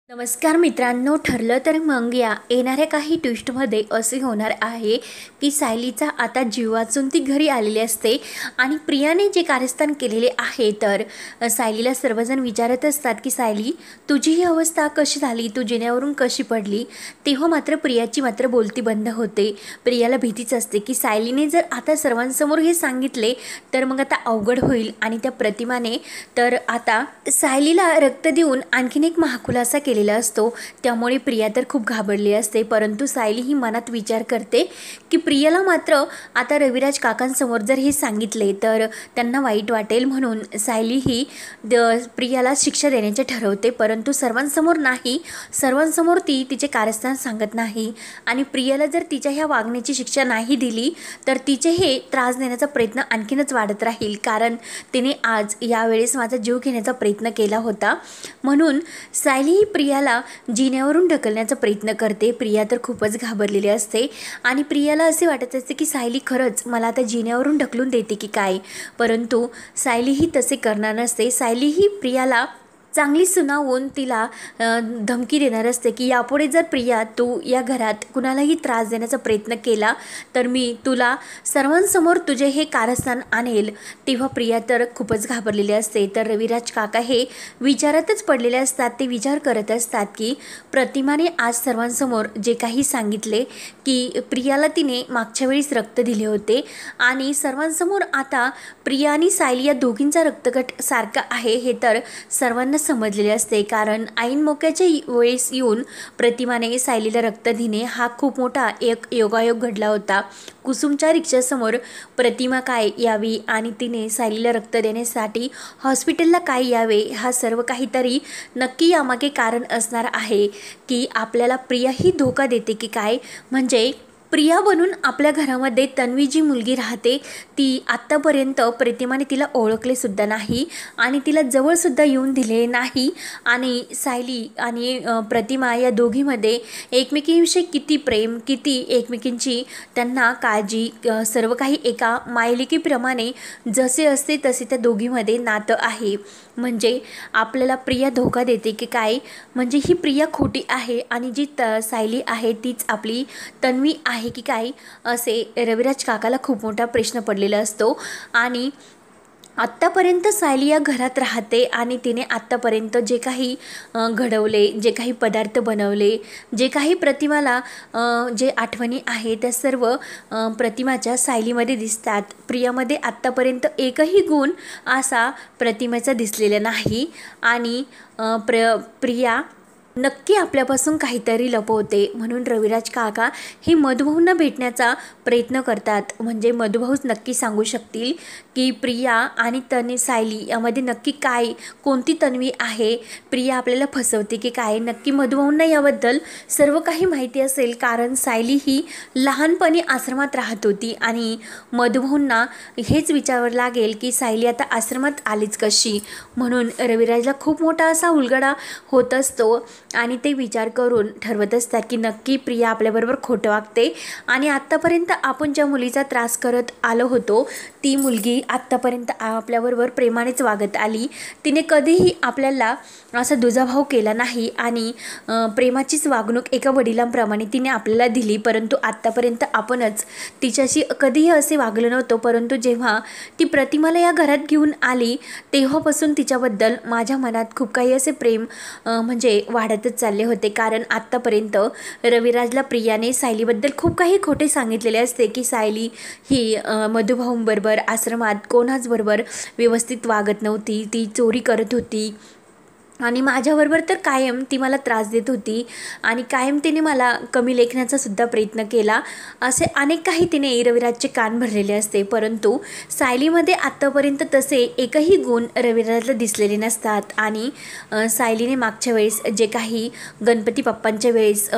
नमस्कार मित्रांनो, ठरलं तर मग या येणाऱ्या काही ट्विस्टमध्ये असे होणार आहे की सायलीचा आता जीव वाचून ती घरी आलेली असते आणि प्रियाने जे कारस्थान केलेले आहे तर सायलीला सर्वजण विचारत असतात की सायली, तुझी ही अवस्था कशी झाली, तू जिन्यावरून कशी पडली. तेव्हा मात्र प्रियाची बोलती बंद होते. प्रियाला भीतीच असते की सायलीने जर आता सर्वांसमोर हे सांगितले तर मग आता अवघड होईल आणि त्या प्रतिमाने तर आता सायलीला रक्त देऊन आणखीन एक महाखुलासा केला असतो. त्यामुळे प्रिया तर खूप घाबरली असते. परंतु सायली ही मनात विचार करते की प्रियाला मात्र आता रविराज काकांसमोर जर हे सांगितले तर त्यांना वाईट वाटेल, म्हणून सायली ही प्रियाला शिक्षा देण्याचे ठरवते. परंतु सर्वांसमोर नाही, सर्वांसमोर ती तिचे कारस्थान सांगत नाही आणि प्रियाला जर तिच्या ह्या वागण्याची शिक्षा नाही दिली तर तिचे हे त्रास देण्याचा प्रयत्न आणखीनच वाढत राहील. कारण तिने आज यावेळेस माझा जीव घेण्याचा प्रयत्न केला होता, म्हणून सायली ही प्रियाला जिन्यावरून ढकलण्याचा प्रयत्न करते. प्रिया तर खूपच घाबरलेली असते आणि प्रियाला असे वाटत असते की सायली खरंच मला आता जिन्यावरून ढकलून देते की काय. परंतु सायली ही तसे करणार नसते. सायली ही प्रियाला चांगली सुनावून तिला धमकी देणार असते की यापुढे जर प्रिया तू या घरात कुणालाही त्रास देण्याचा प्रयत्न केला तर मी तुला सर्वांसमोर तुझे हे कारस्थान आणेल. तेव्हा प्रिया तर खूपच घाबरलेली असते. तर रविराज काका हे विचारातच पडलेले असतात. ते विचार करत असतात की प्रतिमाने आज सर्वांसमोर जे काही सांगितले की प्रियाला तिने मागच्या वेळीस रक्त दिले होते आणि सर्वांसमोर आता प्रिया आणि सायली या दोघींचा रक्तगट सारखा आहे हे तर सर्वांना समजलेले असते. कारण ऐन मोक्याच्या वेळेस येऊन प्रतिमाने सायलीला रक्त देणे हा खूप मोठा एक योगायोग घडला होता. कुसुमच्या रिक्षासमोर प्रतिमा काय यावी आणि तिने सायलीला रक्त देण्यासाठी हॉस्पिटलला काय यावे, हा सर्व काहीतरी नक्की यामागे कारण असणार आहे की आपल्याला प्रिया ही धोका देते की काय. म्हणजे प्रिया बनून आपल्या घरामध्ये तन्वी जी मुलगी राहते ती आत्तापर्यंत प्रतिमाने तिला ओळखले सुद्धा नाही आणि तिला जवळसुद्धा येऊन दिले नाही. आणि सायली आणि प्रतिमा या दोघीमध्ये एकमेकींविषयी किती प्रेम, किती एकमेकींची त्यांना काळजी, सर्व काही एका मायलेकीप्रमाणे जसे असते तसे त्या दोघीमध्ये नातं आहे. म्हणजे आपल्याला प्रिया धोका देते की काय, म्हणजे ही प्रिया खोटी आहे आणि जी सायली आहे तीच आपली तन्वी आहे की काय, असे रविराज काकाला खूप मोठा प्रश्न पडलेला असतो. आणि आत्तापर्यंत सायली या घरात राहते आणि तिने आत्तापर्यंत जे काही घडवले, जे काही पदार्थ बनवले, जे काही प्रतिमाला जे आठवणी आहे त्या सर्व प्रतिमाच्या सायलीमध्ये दिसतात. प्रियामध्ये आत्तापर्यंत एकही गुण असा प्रतिमेचा दिसलेला नाही आणि प्रिया नक्की आपल्यापासून काहीतरी लपवते. म्हणून रविराज काका हे मधुभाऊंना भेटण्याचा प्रयत्न करतात. म्हणजे मधुभाऊच नक्की सांगू शकतील की प्रिया आणि सायली यामध्ये नक्की काय, कोणती तन्वी आहे, प्रिया आपल्याला फसवते की काय. नक्की मधुभाऊंना याबद्दल सर्व काही माहिती असेल, कारण सायली ही लहानपणी आश्रमात राहत होती आणि मधुभाऊंना हेच विचारावं लागेल की सायली आता आश्रमात आलीच कशी. म्हणून रविराजला खूप मोठा असा उलगडा होत असतो आणि ते विचार करून ठरवत असतात की नक्की प्रिया आपल्याबरोबर खोटं वागते आणि आत्तापर्यंत आपण ज्या मुलीचा त्रास करत आलो होतो ती मुलगी आत्तापर्यंत आपल्याबरोबर प्रेमानेच वागत आली. तिने कधीही आपल्याला असा दुजाभाव केला नाही आणि प्रेमाचीच वागणूक एका वडिलांप्रमाणे तिने आपल्याला दिली. परंतु आत्तापर्यंत आपणच तिच्याशी कधीही असे वागलं नव्हतं. परंतु जेव्हा ती प्रतिमाला या घरात घेऊन आली तेव्हापासून तिच्याबद्दल माझ्या मनात खूप काही असे प्रेम म्हणजे वाढतच चालले होते. कारण आत्तापर्यंत रविराजला प्रियाने सायलीबद्दल खूप काही खोटे सांगितलेले असते की सायली ही मधुभाऊंबरोबर आश्रमात कोणाचबरोबर व्यवस्थित वागत नव्हती, ती चोरी करत होती आणि माझ्याबरोबर तर कायम ती मला त्रास देत होती आणि कायम तिने मला कमी लेखण्याचा सुद्धा प्रयत्न केला. असे अनेक काही तिने रविराजचे कान भरलेले असते. परंतु सायलीमध्ये आत्तापर्यंत तसे एकही गुण रविराजला दिसलेले नसतात. आणि सायलीने मागच्या वेळेस जे काही गणपती बाप्पांच्या वेळेस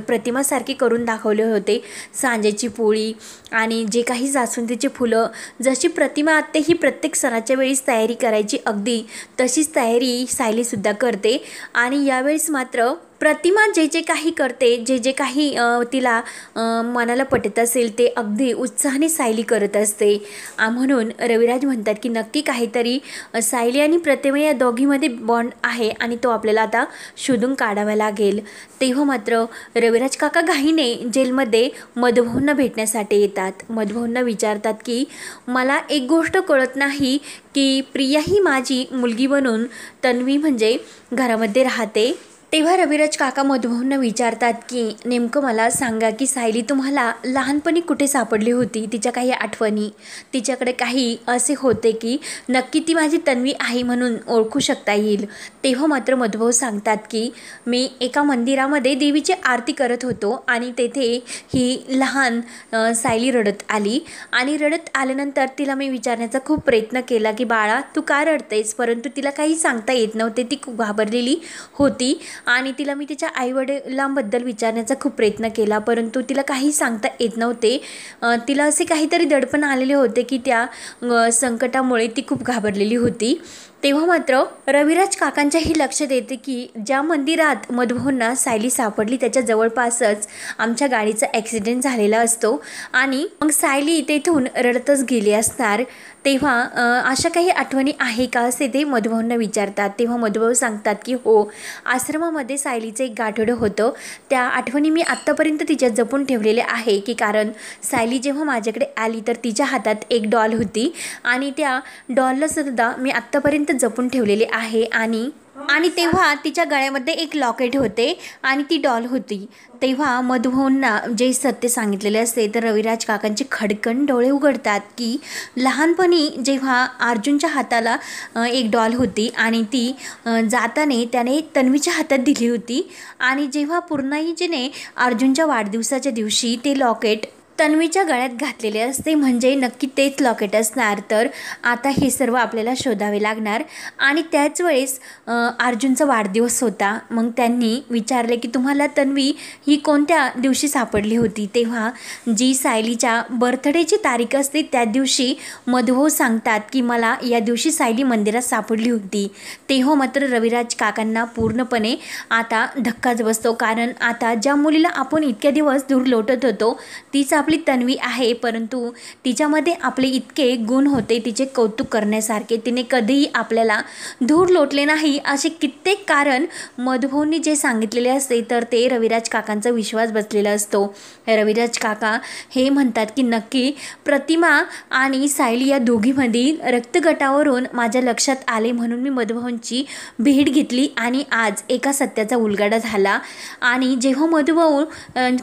प्रतिमासारखे करून दाखवले होते, सांजेची पोळी आणि जे काही जास्वंदीचे फुलं, जशी प्रतिमा आत्ते ही प्रत्येक सणाच्या वेळेस तयारी करायची अगदी तशीच तयारी सायलीसुद्धा करते. आणि यावेळेस मात्र प्रतिमा जे जे काही करते, जे जे काही तिला मनाला पटत असेल ते अगदी उत्साहाने सायली करत असते. म्हणून रविराज म्हणतात की नक्की काहीतरी सायली आणि प्रतिमा या दोघीमध्ये बॉन्ड आहे आणि तो आपल्याला आता शोधून काढावा लागेल. तेव्हा मात्र रविराज काका घाईने जेलमध्ये मधुभाऊंना भेटण्यासाठी येतात. मधुभाऊंना विचारतात की मला एक गोष्ट कळत नाही की प्रिया ही माझी मुलगी बनून तन्वी म्हणजे घरामध्ये राहते. तेव्हा रविराज काका मधुभाऊंना विचारतात की नेमकं मला सांगा की सायली तुम्हाला लहानपणी कुठे सापडली होती, तिच्या काही आठवणी, तिच्याकडे काही असे होते की नक्की ती माझी तन्वी आहे म्हणून ओळखू शकता येईल. तेव्हा मात्र मधुभाऊ सांगतात की मी एका मंदिरामध्ये देवीची आरती करत होतो आणि तेथे ही लहान सायली रडत आली आणि रडत आल्यानंतर तिला मी विचारण्याचा खूप प्रयत्न केला की बाळा तू का रडतेस, परंतु तिला काही सांगता येत नव्हते. ती खूप घाबरलेली होती आणि तिला मी तिच्या आईवडिलांबद्दल विचारण्याचा खूप प्रयत्न केला, परंतु तिला काही सांगता येत नव्हते. तिला असे काहीतरी दडपण आलेले होते की त्या संकटामुळे ती खूप घाबरलेली होती. तेव्हा मात्र रविराज काकांच्याही लक्षात येते की ज्या मंदिरात मधुभाऊंना सायली सापडली त्याच्या जवळपासच आमच्या गाडीचा ॲक्सिडेंट झालेला असतो आणि मग सायली तेथून रडतच गेली असणार. तेव्हा अशा काही आठवणी आहे का असे ते मधुभाऊंना विचारतात. तेव्हा मधुभाऊ सांगतात की हो, आश्रमामध्ये सायलीचं एक गाठोडं होतं. त्या आठवणी मी आत्तापर्यंत तिच्या जपून ठेवलेल्या आहे की कारण सायली जेव्हा माझ्याकडे आली तर तिच्या हातात एक डॉल होती आणि त्या डॉलला सुद्धा मी आत्तापर्यंत जपून ठेवलेले आहे आणि तेव्हा तिच्या गळ्यामध्ये एक लॉकेट होते आणि ती डॉल होती. तेव्हा मधुभाऊंना जे सत्य सांगितलेले असते तर रविराज काकांचे खडकन डोळे उघडतात की लहानपणी जेव्हा अर्जुनच्या हाताला एक डॉल होती आणि ती जाताने त्याने तन्वीच्या हातात दिली होती आणि जेव्हा पूर्णाईजीने अर्जुनच्या वाढदिवसाच्या दिवशी ते लॉकेट तन्वीच्या गळ्यात घातलेले असते म्हणजे नक्की तेच लॉकेट असणार. तर आता हे सर्व आपल्याला शोधावे लागणार आणि त्याच वेळेस अर्जुनचा वाढदिवस होता. मग त्यांनी विचारले की तुम्हाला तन्वी ही कोणत्या दिवशी सापडली होती. तेव्हा जी सायलीच्या बर्थडेची तारीख असते त्या दिवशी मधुभाऊ सांगतात की मला या दिवशी सायली मंदिरात सापडली होती. तेव्हा मात्र रविराज काकांना पूर्णपणे आता धक्काच बसतो कारण आता ज्या मुलीला आपण इतक्या दिवस दूर लोटत होतो तीच आपली तन्वी आहे, परंतु तिच्यामध्ये आपले इतके गुण होते तिचे कौतुक करण्यासारखे, तिने कधीही आपल्याला धूर लोटले नाही असे कित्येक कारण मधुभाऊंनी जे सांगितलेले असते तर ते रविराज काकांचा विश्वास बसलेला असतो. रविराज काका हे म्हणतात की नक्की प्रतिमा आणि सायली या दोघीमधील रक्तगटावरून माझ्या लक्षात आले म्हणून मी मधुभाऊंची भेट घेतली आणि आज एका सत्याचा उलगडा झाला. आणि जेव्हा मधुभाऊ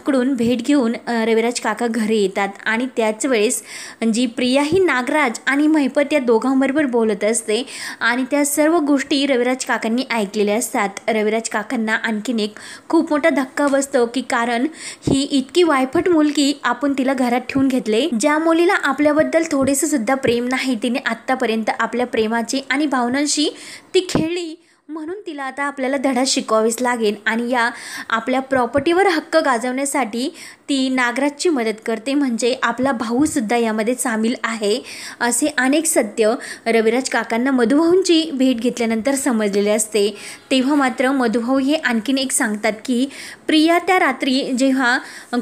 कडून भेट घेऊन रविराज काका घरी येतात आणि त्याच वेळेस जी प्रिया ही नागराज आणि महिपत या दोघांबरोबर बोलत असते आणि त्या सर्व गोष्टी रविराज काकांनी ऐकलेल्या असतात. रविराज काकांना आणखीन एक खूप मोठा धक्का बसतो की कारण ही इतकी वायफट मुलगी आपण तिला घरात ठेवून घेतले, ज्या मुलीला आपल्याबद्दल थोडेसे सुद्धा प्रेम नाही, तिने आत्तापर्यंत आपल्या प्रेमाची आणि भावनांशी ती खेळली म्हणून तिला आता आपल्याला धडा शिकवावीच लागेल आणि या आपल्या प्रॉपर्टीवर हक्क गाजवण्यासाठी ती नागराजची मदत करते म्हणजे आपला भाऊसुद्धा यामध्ये सामील आहे. असे अनेक सत्य रविराज काकांना मधुभाऊंची भेट घेतल्यानंतर समजलेले असते. तेव्हा मात्र मधुभाऊ हे आणखीन एक सांगतात की प्रिया त्या रात्री जेव्हा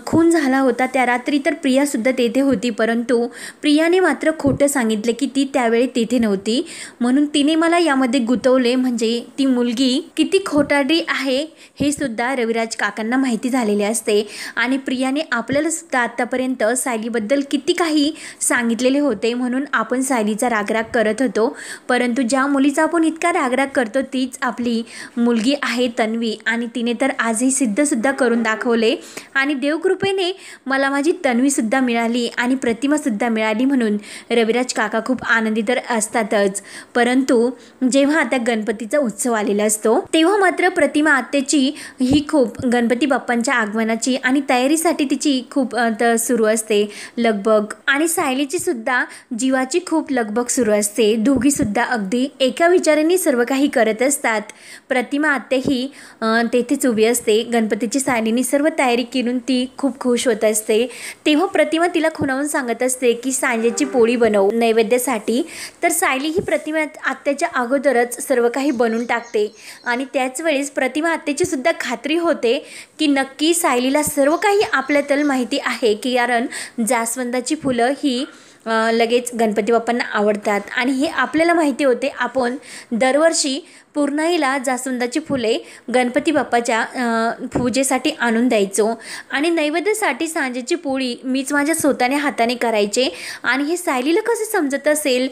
खून झाला होता त्या रात्री तर प्रियासुद्धा तेथे होती, परंतु प्रियाने मात्र खोटं सांगितले की ती त्यावेळी तेथे नव्हती म्हणून तिने मला यामध्ये गुंतवले म्हणजे ती मुलगी किती खोटारडी आहे हे सुद्धा रविराज काकांना माहिती झालेले असते. आणि प्रियाने आपल्याला सुद्धा आतापर्यंत सायलीबद्दल किती काही सांगितलेले होते म्हणून आपण सायलीचा रागराग करत होतो, परंतु ज्या मुलीचा आपण इतका रागराग करतो तीच आपली मुलगी आहे तन्वी आणि तिने तर आजही सिद्धसुद्धा करून दाखवले आणि देवकृपेने मला माझी तन्वीसुद्धा मिळाली आणि प्रतिमासुद्धा मिळाली म्हणून रविराज काका खूप आनंदी तर असतातच. परंतु जेव्हा आता गणपतीचा उत्सव आलेला असतो तेव्हा मात्र प्रतिमा आत्याची ही खूप गणपती बाप्पांच्या आगमनाची आणि तयारीसाठी तिची खूप सुरू असते लगबग आणि सायलीची सुद्धा जीवाची खूप लगबग सुरू असते. दोघी सुद्धा अगदी एका विचाराने सर्व काही करत असतात. प्रतिमा आत्या ही तेथेच उभी असते. गणपतीची सायलीने सर्व तयारी करून ती खूप खुश होत असते. तेव्हा प्रतिमा तिला खुणावून सांगत असते की सांजेची पोळी बनव नैवेद्यासाठी. तर सायली ही प्रतिमा आत्याच्या अगोदरच सर्व काही बनवून टाकते आणि त्याच वेळेस प्रतिमा आत्याची सुद्धा खात्री होते की नक्की सायलीला सर्व काही आपल्याबद्दल माहिती आहे, की कारण जास्वंदाची फुलं ही लगेच गणपती बाप्पांना आवडतात आणि हे आपल्याला माहिती होते. आपण दरवर्षी पूर्णाईला जास्वंदाची फुले गणपती बाप्पाच्या पूजेसाठी आणून द्यायचो आणि नैवेद्यासाठी सांजेची पोळी मीच माझ्या स्वतःने हाताने करायचे. आणि हे सायलीला कसं समजत असेल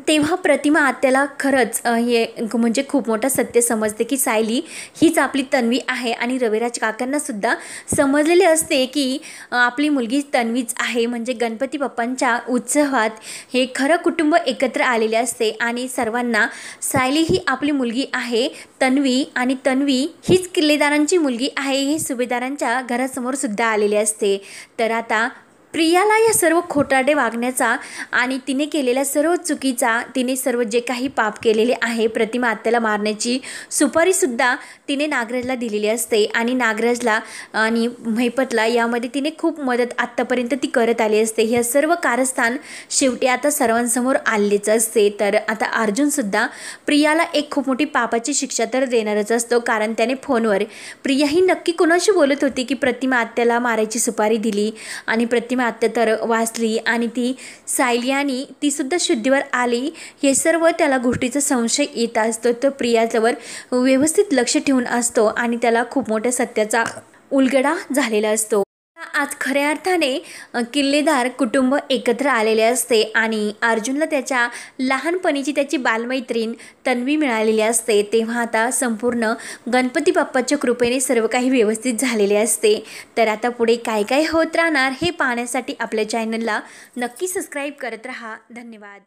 तेव्हा प्रतिमा आत्याला खरंच हे म्हणजे खूप मोठं सत्य समजते की सायली हीच आपली तन्वी आहे. आणि रविराज काकांना सुद्धा समजलेले असते की आपली मुलगी तन्वीच आहे. म्हणजे गणपती बाप्पांच्या उत्सवात हे खरं कुटुंब एकत्र आलेले असते आणि सर्वांना सायली ही आपली मुलगी आहे तन्वी, आणि तन्वी हीच किल्लेदारांची मुलगी आहे हे सुभेदारांच्या घरासमोर सुद्धा आलेले असते. तर आता प्रियाला या सर्व खोटारडे वागण्याचा आणि तिने केलेल्या सर्व चुकीचा, तिने सर्व जे काही पाप केलेले आहे, प्रतिमा आत्याला मारण्याची सुपारीसुद्धा तिने नागराजला दिलेली असते आणि नागराजला आणि महिपतला यामध्ये तिने खूप मदत आत्तापर्यंत ती करत आली असते. हे सर्व कारस्थान शेवटी आता सर्वांसमोर आलेच असते. तर आता अर्जुनसुद्धा प्रियाला एक खूप मोठी पापाची शिक्षा तर देणारच असतो, कारण त्याने फोनवर प्रिया ही नक्की कोणाशी बोलत होती की प्रतिमा आत्याला मारायची सुपारी दिली आणि प्रतिमा आत्या तर वाचली आणि ती सायली आणि ती सुद्धा शुद्धीवर आली. हे सर्व त्याला गोष्टीचा संशय येत असतो. तर प्रियाजवळ व्यवस्थित लक्ष ठेवून असतो आणि त्याला खूप मोठ्या सत्याचा उलगडा झालेला असतो. आज खऱ्या अर्थाने किल्लेदार कुटुंब एकत्र आलेले असते आणि अर्जुनला त्याच्या लहानपणीची त्याची बालमैत्रीण तन्वी मिळालेली असते. तेव्हा आता संपूर्ण गणपती बाप्पाच्या कृपेने सर्व काही व्यवस्थित झालेले असते. तर आता पुढे काय काय होत राहणार हे पाहण्यासाठी आपल्या चॅनलला नक्की सबस्क्राईब करत राहा. धन्यवाद.